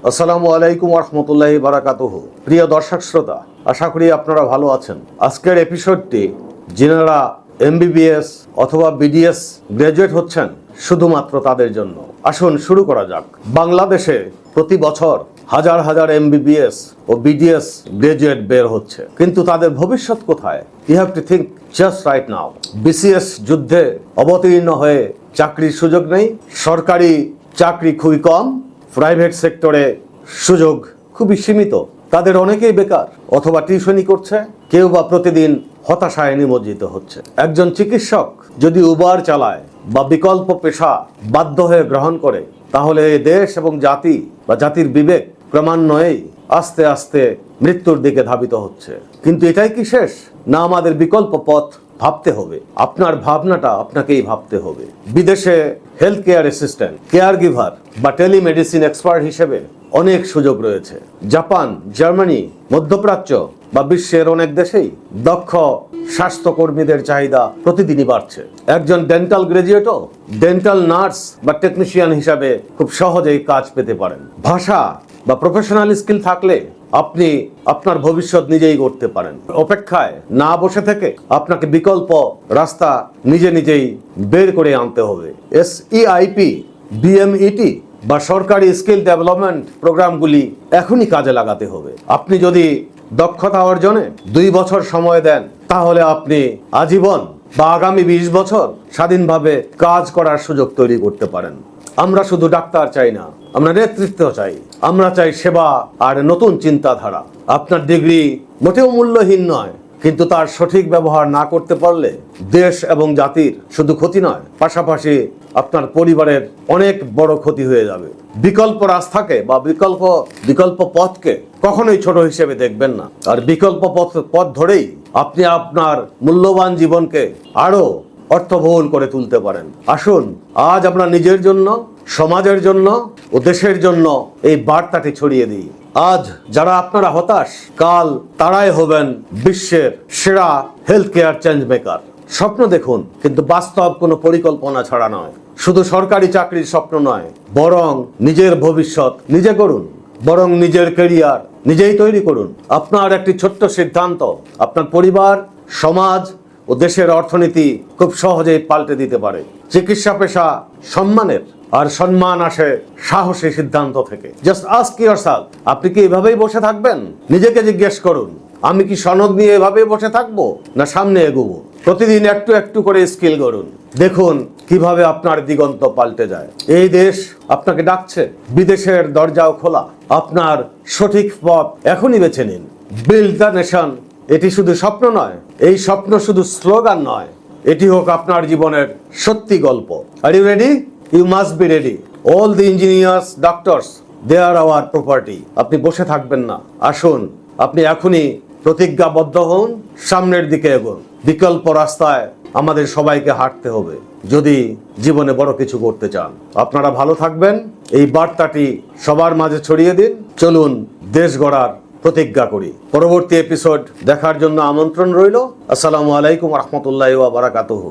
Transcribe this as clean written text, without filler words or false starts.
আসসালামু আলাইকুম রহমতুল্লাহি বারাকাতুহু। প্রিয় দর্শক শ্রোতা, আশা করি আপনারা ভালো আছেন। আজকের এপিসোডটি যিনারা এমবিবিএস অথবা বিডিএস গ্র্যাজুয়েট হচ্ছেন শুধুমাত্র তাদের জন্য। আসুন শুরু করা যাক। বাংলাদেশে প্রতি বছর হাজার হাজার এমবিবিএস ও বিডিএস গ্র্যাজুয়েট বের হচ্ছে, কিন্তু তাদের ভবিষ্যৎ কোথায়? You have to think just right now. BCS যুদ্ধে অবতীর্ণ হয়ে চাকরির সুযোগ নেই, সরকারি চাকরি খুবই কম, প্রাইভেট সেক্টরে সুযোগ খুবই সীমিত। তাদের অনেকেই বেকার অথবা টিউশনি করছে, কেউ বা প্রতিদিন হতাশায় নিমজ্জিত হচ্ছে। একজন চিকিৎসক যদি উবার চালায় বা বিকল্প পেশা বাধ্য হয়ে গ্রহণ করে, তাহলে এই দেশ এবং জাতি বা জাতির বিবেক ক্রমান্বয়েই আস্তে আস্তে মৃত্যুর দিকে ধাবিত হচ্ছে। কিন্তু এটাই কি শেষ? না, আমাদের বিকল্প পথ ভাবতে হবে। আপনার ভাবনাটা আপনাকেই ভাবতে হবে। বিদেশে health care assistant, care giver বা টেলিমেডিসিন এক্সপার্ট হিসেবে অনেক সুযোগ রয়েছে। জাপান, জার্মানি, মধ্যপ্রাচ্য বা বিশ্বের অনেক দেশেই দক্ষ স্বাস্থ্যকর্মীদের চাহিদা প্রতিদিনই বাড়ছে। একজন ডেন্টাল গ্র্যাজুয়েটও ডেন্টাল নার্স বা টেকনিশিয়ান হিসাবে খুব সহজেই কাজ পেতে পারেন। ভাষা বা প্রফেশনাল স্কিল থাকলে আপনি আপনার ভবিষ্যৎ নিজেই করতে পারেন। অপেক্ষায় না বসে থেকে আপনাকে বিকল্প রাস্তা নিজে নিজেই বের করে আনতে হবে। SEIP, BMET বা সরকারি স্কিল ডেভেলপমেন্ট প্রোগ্রামগুলি এখনই কাজে লাগাতে হবে। আপনি যদি দক্ষতা অর্জনে 2 বছর সময় দেন, তাহলে আপনি আজীবন বা আগামী 20 বছর স্বাধীনভাবে কাজ করার সুযোগ তৈরি করতে পারেন। আমরা শুধু ডাক্তার চাই না, আমরা নেতৃত্ব চাই, আমরা চাই সেবা আর নতুন চিন্তাধারা। আপনার ডিগ্রি মোটেও মূল্যহীন নয়, কিন্তু তার সঠিক ব্যবহার না করতে পারলে দেশ এবং জাতির শুধু ক্ষতি নয়, পাশাপাশি আপনার পরিবারের অনেক বড় ক্ষতি হয়ে যাবে। বিকল্প রাস্তাকে বা বিকল্প পথকে কখনোই ছোট হিসেবে দেখবেন না। আর বিকল্প পথ ধরেই আপনি আপনার মূল্যবান জীবনকে আরো অর্থবহুল করে তুলতে পারেন। আসুন আজ আমরা নিজের জন্য, সমাজের জন্য ও দেশের জন্য এই বার্তাটি ছড়িয়ে দিই। আজ যারা আপনারা হতাশ, কাল তারাই হবেন বিশ্বের সেরা হেলথ কেয়ার চেঞ্জ মেকার। স্বপ্ন দেখুন, কিন্তু বাস্তব কোনো পরিকল্পনা ছাড়া নয়। শুধু সরকারি চাকরির স্বপ্ন নয়, বরং নিজের ভবিষ্যৎ নিজে করুন, বরং নিজের ক্যারিয়ার নিজেই তৈরি করুন। আপনার একটি ছোট্ট সিদ্ধান্ত আপনার পরিবার, সমাজ ও দেশের অর্থনীতি খুব সহজেই পাল্টে দিতে পারে। চিকিৎসা পেশা সম্মানের, আর সম্মান আসে সাহসী সিদ্ধান্ত থেকে। জাস্ট আস্ক ইয়োরসেলফ, আপনি কি এভাবেই বসে থাকবেন? নিজেকে জিজ্ঞেস করুন, আমি কি সনদ নিয়ে এভাবেই বসে থাকবো, না সামনে এগোবো? প্রতিদিন একটু একটু করে স্কিল গড়ুন, দেখুন কিভাবে আপনার দিগন্ত পাল্টে যায়। এই দেশ আপনাকে ডাকছে, বিদেশের দরজাও খোলা। আপনার সঠিক পথ এখনই বেছে নিন। বিল্ড দ্য নেশন, এটি শুধু স্বপ্ন নয়, এই স্বপ্ন শুধু স্লোগান নয়, এটি হোক আপনার জীবনের সত্যি গল্প। Are you ready? You must be ready. All the engineers, doctors, they are our property. আপনি বসে থাকবেন না, আসুন আপনি এখনই প্রতিজ্ঞাবদ্ধ হন, সামনের দিকে এগোন। বিকল্প রাস্তায় আমাদের সবাইকে হাঁটতে হবে যদি জীবনে বড় কিছু করতে চান। আপনারা ভালো থাকবেন, এই বার্তাটি সবার মাঝে ছড়িয়ে দিন। চলুন দেশ গড়ার প্রতিজ্ঞা করি। পরবর্তী এপিসোড দেখার জন্য আমন্ত্রণ রইল। আসসালামু আলাইকুম রহমতুল্লাহি ওয়া বারাকাতুহু।